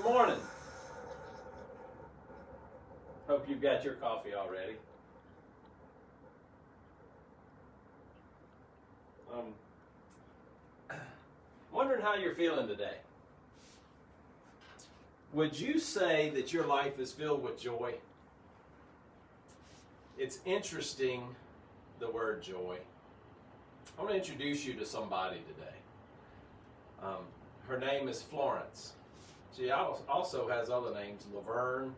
Good morning. Hope you've got your coffee already. Wondering how you're feeling today. Would you say that your life is filled with joy? It's interesting, the word joy. I want to introduce you to somebody today. Her name is Florence. She also has other names, Laverne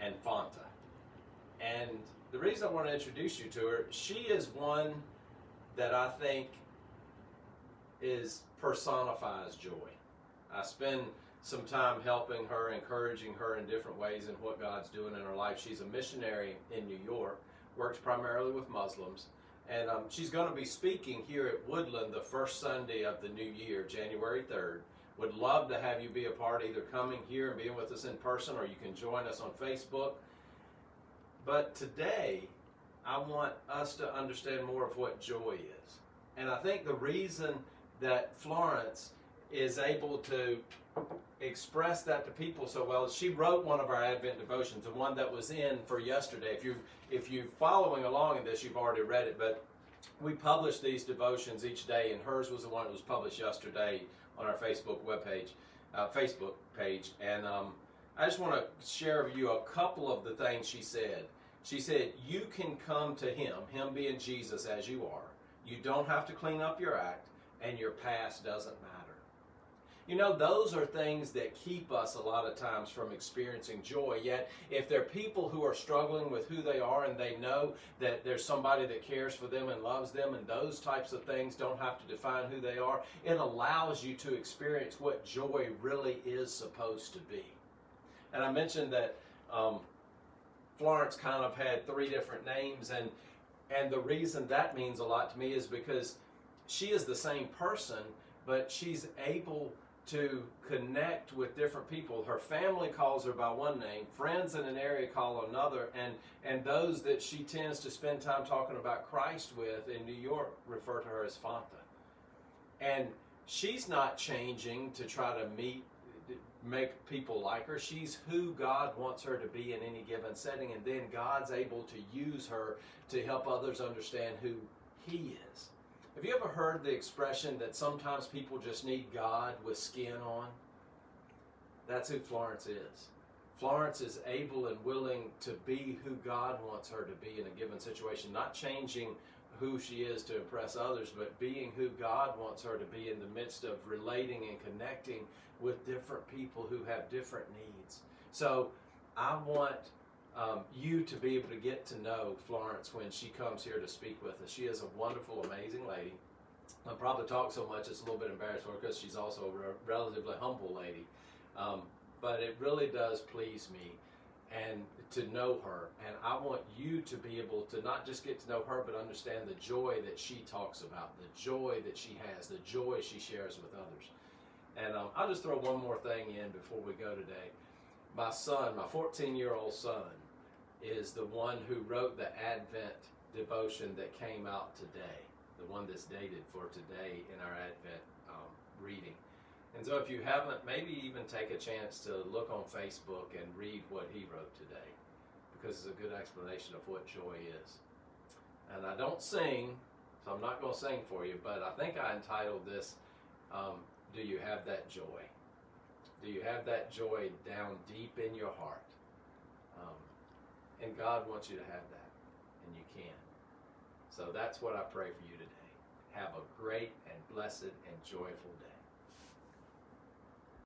and Fanta. And the reason I want to introduce you to her, she is one that I think personifies joy. I spend some time helping her, encouraging her in different ways in what God's doing in her life. She's a missionary in New York, works primarily with Muslims, and she's going to be speaking here at Woodland the first Sunday of the new year, January 3rd. Would love to have you be a part, either coming here and being with us in person, or you can join us on Facebook. But today, I want us to understand more of what joy is. And I think the reason that Florence is able to express that to people so well, she wrote one of our Advent devotions, the one that was in for yesterday. If you're following along in this, you've already read it, but we publish these devotions each day, and hers was the one that was published yesterday on our Facebook page. And I just want to share with you a couple of the things she said. She said, you can come to him being Jesus, as you are. You don't have to clean up your act, and your past doesn't matter. You know, those are things that keep us a lot of times from experiencing joy. Yet, if there are people who are struggling with who they are and they know that there's somebody that cares for them and loves them, and those types of things don't have to define who they are, it allows you to experience what joy really is supposed to be. And I mentioned that Florence kind of had 3 different names, and the reason that means a lot to me is because she is the same person, but she's able to connect with different people. Her family calls her by one name, friends in an area call another, and those that she tends to spend time talking about Christ with in New York refer to her as Fanta. And she's not changing to try to make people like her. She's who God wants her to be in any given setting, and then God's able to use her to help others understand who he is. Have you ever heard the expression that sometimes people just need God with skin on? That's who Florence is. Florence is able and willing to be who God wants her to be in a given situation, not changing who she is to impress others, but being who God wants her to be in the midst of relating and connecting with different people who have different needs. So I want you to be able to get to know Florence when she comes here to speak with us. She is a wonderful, amazing lady. I probably talk so much it's a little bit embarrassed for her because she's also a relatively humble lady. But it really does please me and to know her. And I want you to be able to not just get to know her, but understand the joy that she talks about, the joy that she has, the joy she shares with others. And I'll just throw one more thing in before we go today. My son, my 14-year-old son, is the one who wrote the Advent devotion that came out today, the one that's dated for today in our Advent reading. And so if you haven't, maybe even take a chance to look on Facebook and read what he wrote today, because it's a good explanation of what joy is. And I don't sing, so I'm not going to sing for you, but I think I entitled this, Do You Have That Joy? Do you have that joy down deep in your heart? And God wants you to have that, and you can. So that's what I pray for you today. Have a great and blessed and joyful day.